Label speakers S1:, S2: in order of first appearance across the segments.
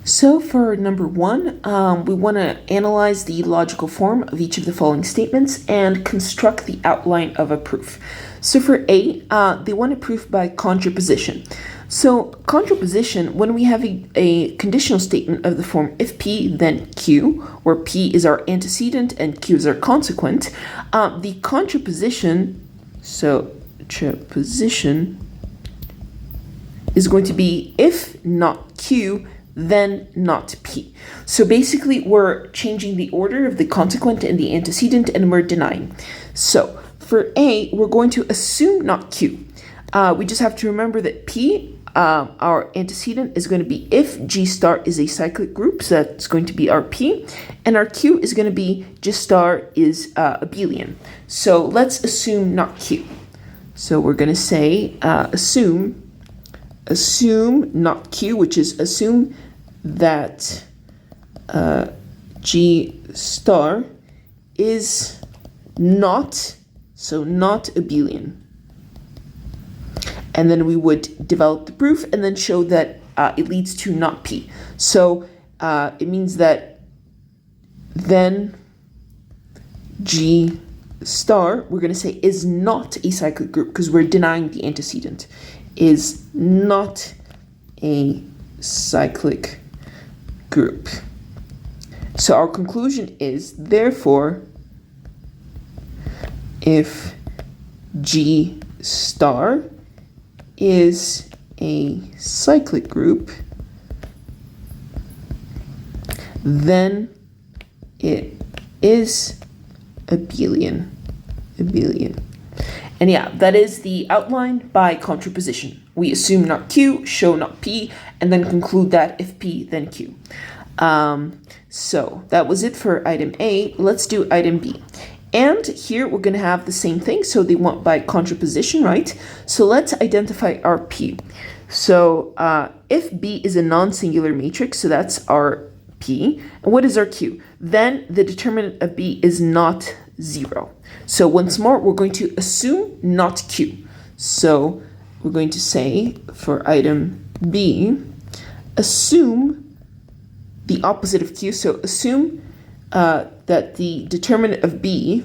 S1: So for number 1, we want to analyze the logical form of each of the following statements and construct the outline of a proof. So for A, they want a proof by contraposition. So contraposition, when we have a conditional statement of the form if P then Q, where P is our antecedent and Q is our consequent, the contraposition, is going to be if not Q, then not P. So basically we're changing the order of the consequent and the antecedent and we're denying. So for A, we're going to assume not Q. We just have to remember that P, our antecedent, is going to be if G star is a cyclic group, so that's going to be our P, and our Q is going to be G star is abelian. So let's assume not Q. So we're going to say assume not Q, which is assume that G star is not abelian. And then we would develop the proof and then show that it leads to not P. So it means that then G star, we're going to say, is not a cyclic group because we're denying the antecedent, is not a cyclic group. So our conclusion is, therefore, if G star is a cyclic group, then it is abelian. And yeah, that is the outline by contraposition. We assume not Q, show not P, and then conclude that if P, then Q. So that was it for item A. Let's do item B. And here we're going to have the same thing. So they want by contraposition, right? So let's identify our P. So if B is a non-singular matrix, so that's our P. And what is our Q? Then the determinant of B is not 0. So once more, we're going to assume not Q. So we're going to say for item B, assume the opposite of Q. So assume that the determinant of B,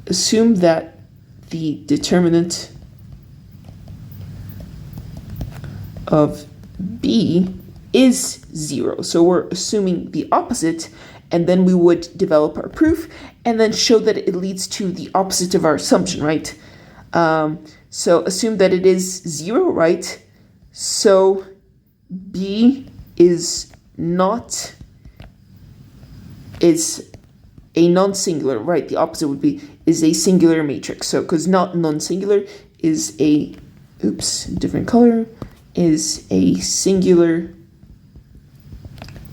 S1: assume that the determinant of B is 0. So we're assuming the opposite, and then we would develop our proof and then show that it leads to the opposite of our assumption, right? So assume that it is 0, right? So B is a non-singular, right? The opposite would be is a singular matrix. So because not non-singular is a, different color, is a singular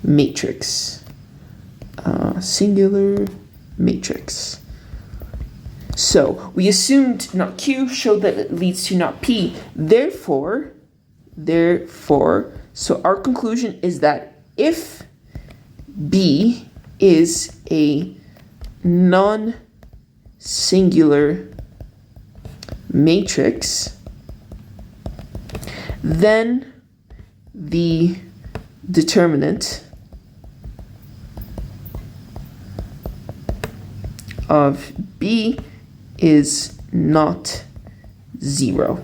S1: matrix. Singular matrix. So we assumed not Q, showed that it leads to not P. Therefore, so our conclusion is that if B is a non-singular matrix, then the determinant of B is not 0.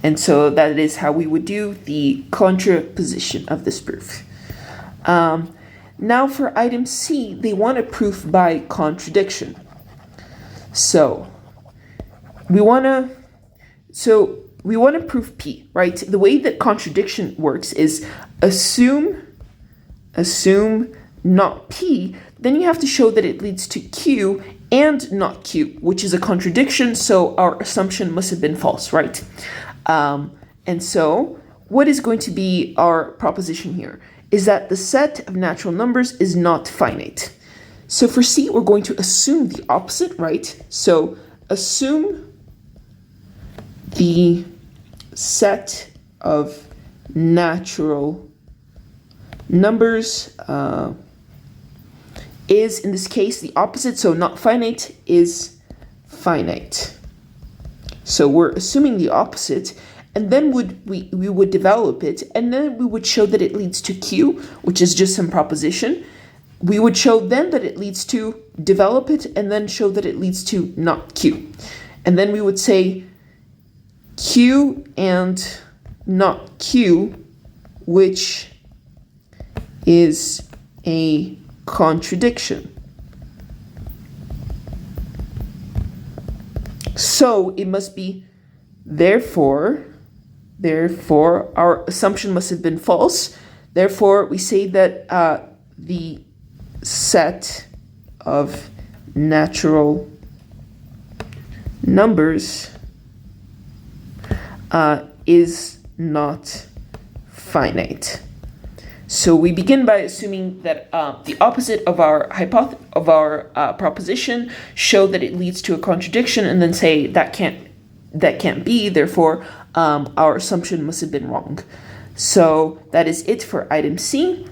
S1: And so that is how we would do the contraposition of this proof. Now for item C, they want a proof by contradiction. So we want to prove P, right? The way that contradiction works is assume not P, then you have to show that it leads to Q and not Q, which is a contradiction, so our assumption must have been false, right? And so what is going to be our proposition here is that the set of natural numbers is not finite. So for C, we're going to assume the opposite, right? So assume the set of natural numbers is, in this case, the opposite. So not finite is finite. So we're assuming the opposite, and then we would develop it, and then we would show that it leads to Q, which is just some proposition. We would show then that it leads to, develop it, and then show that it leads to not Q. And then we would say Q and not Q, which is a contradiction. So it must be, therefore our assumption must have been false. Therefore, we say that the set of natural numbers is not finite. So we begin by assuming that the opposite of our proposition show that it leads to a contradiction, and then say that can't be. Therefore, our assumption must have been wrong. So that is it for item C.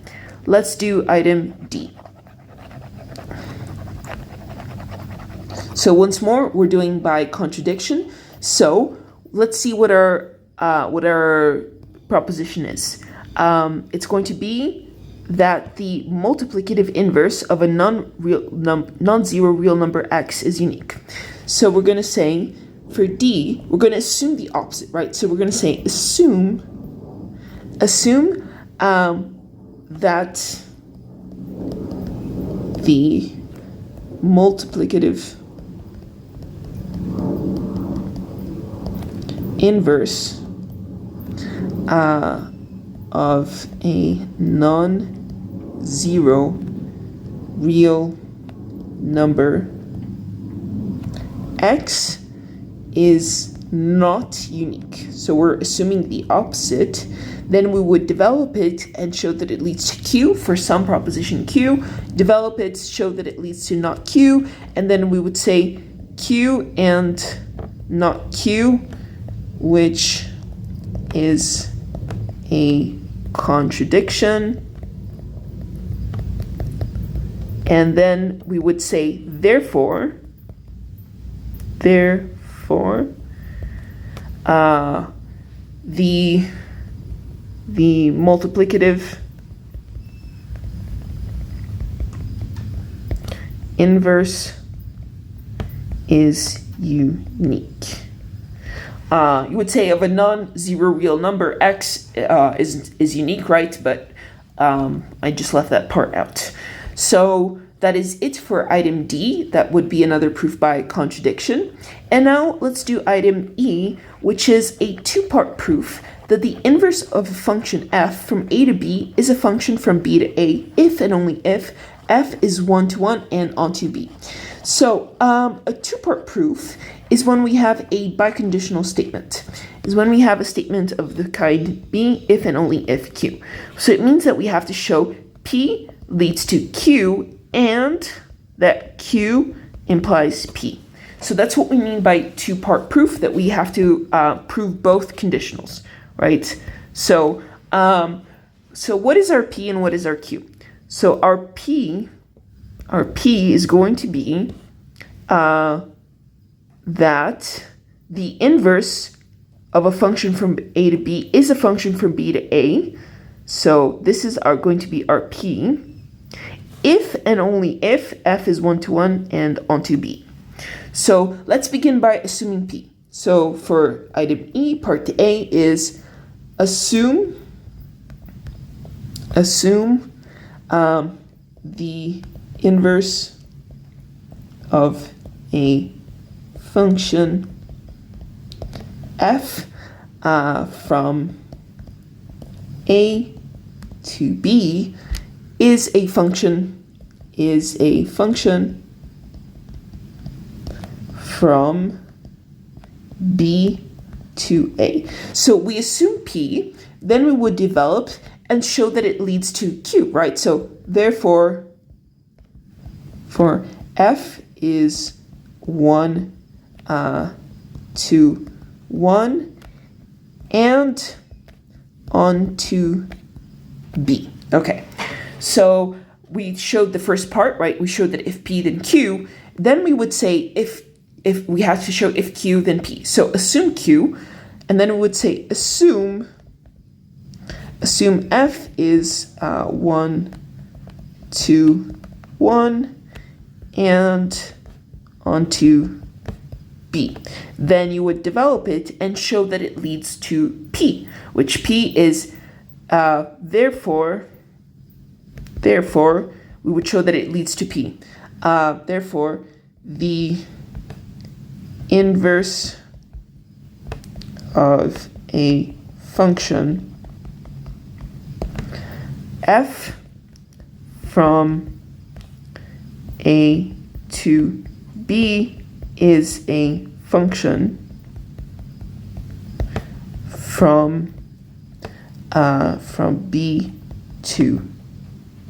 S1: Let's do item D. So once more, we're doing by contradiction. So let's see what our proposition is. It's going to be that the multiplicative inverse of a non-zero real number x is unique. So we're going to say, for D, we're going to assume the opposite, right? So we're going to say assume that the multiplicative inverse of a non-zero real number x is not unique. So we're assuming the opposite. Then we would develop it and show that it leads to Q for some proposition Q, develop it, show that it leads to not Q, and then we would say Q and not Q, which is a contradiction. And then we would say therefore the multiplicative inverse is unique. You would say of a non-zero real number, x is unique, right? But I just left that part out. So that is it for item D. That would be another proof by contradiction. And now let's do item E, which is a two-part proof that the inverse of a function f from a to b is a function from b to a if and only if f is 1 to 1 and onto b. So a two-part proof is when we have a biconditional statement, is when we have a statement of the kind b if and only if q. So it means that we have to show p leads to q and that q implies p. So that's what we mean by two-part proof, that we have to prove both conditionals, right? So what is our p and what is our q? So our p is going to be that the inverse of a function from a to b is a function from b to a. So this is going to be our p if and only if f is 1 to 1 and onto b. So let's begin by assuming p. So for item E, part A is assume the inverse of a function f from a to b is a function from b to a. So we assume p, then we would develop and show that it leads to q, right? So therefore, for f is 1 to 1 and on to b. Okay, so we showed the first part, right? We showed that if p then q. Then we would say if we have to show if q then p. So assume q, And then we would say assume f is 1, 2, 1, and onto B. Then you would develop it and show that it leads to P, which P is therefore we would show that it leads to P. Therefore, the inverse of a function f from A to B is a function from B to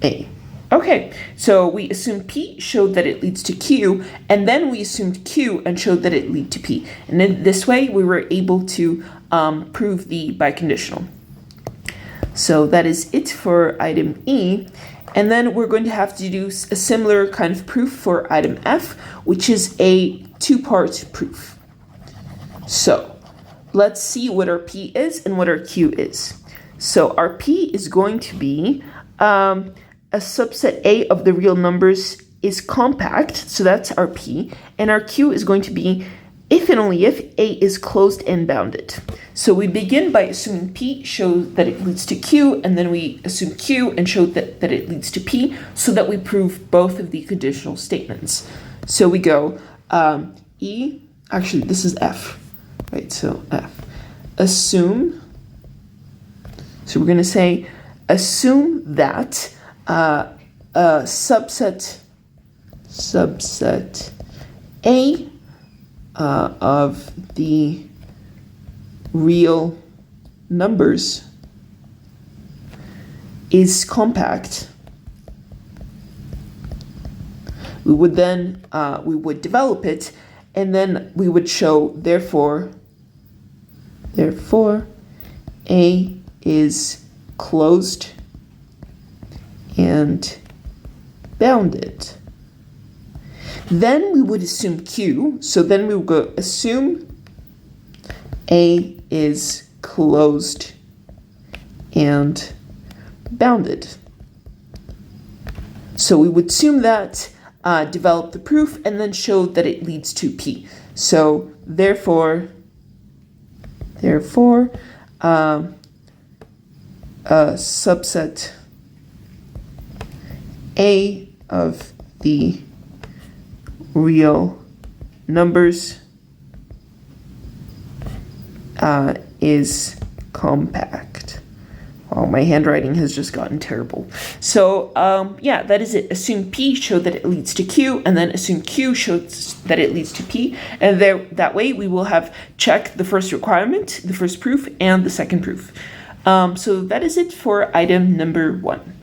S1: A. Okay, so we assumed P, showed that it leads to Q, and then we assumed Q and showed that it leads to P. And in this way, we were able to prove the biconditional. So that is it for item E. And then we're going to have to do a similar kind of proof for item F, which is a two-part proof. So let's see what our P is and what our Q is. So our P is going to be a subset A of the real numbers is compact, so that's our P, and our Q is going to be if and only if A is closed and bounded. So we begin by assuming P shows that it leads to Q, and then we assume Q and show that it leads to P, so that we prove both of the conditional statements. So we go E, actually this is F, right, so F. Assume, so we're going to say assume that subset A of the real numbers is compact. We would then develop it, and then we would show therefore A is closed and bounded. Then we would assume Q, so then we would go assume A is closed and bounded. So we would assume that, develop the proof, and then show that it leads to P. So therefore, a subset A of the real numbers is compact. Oh, my handwriting has just gotten terrible. So yeah, that is it. Assume P, show that it leads to Q, and then assume Q shows that it leads to P. And that way we will have checked the first requirement, the first proof, and the second proof. So that is it for item number 1.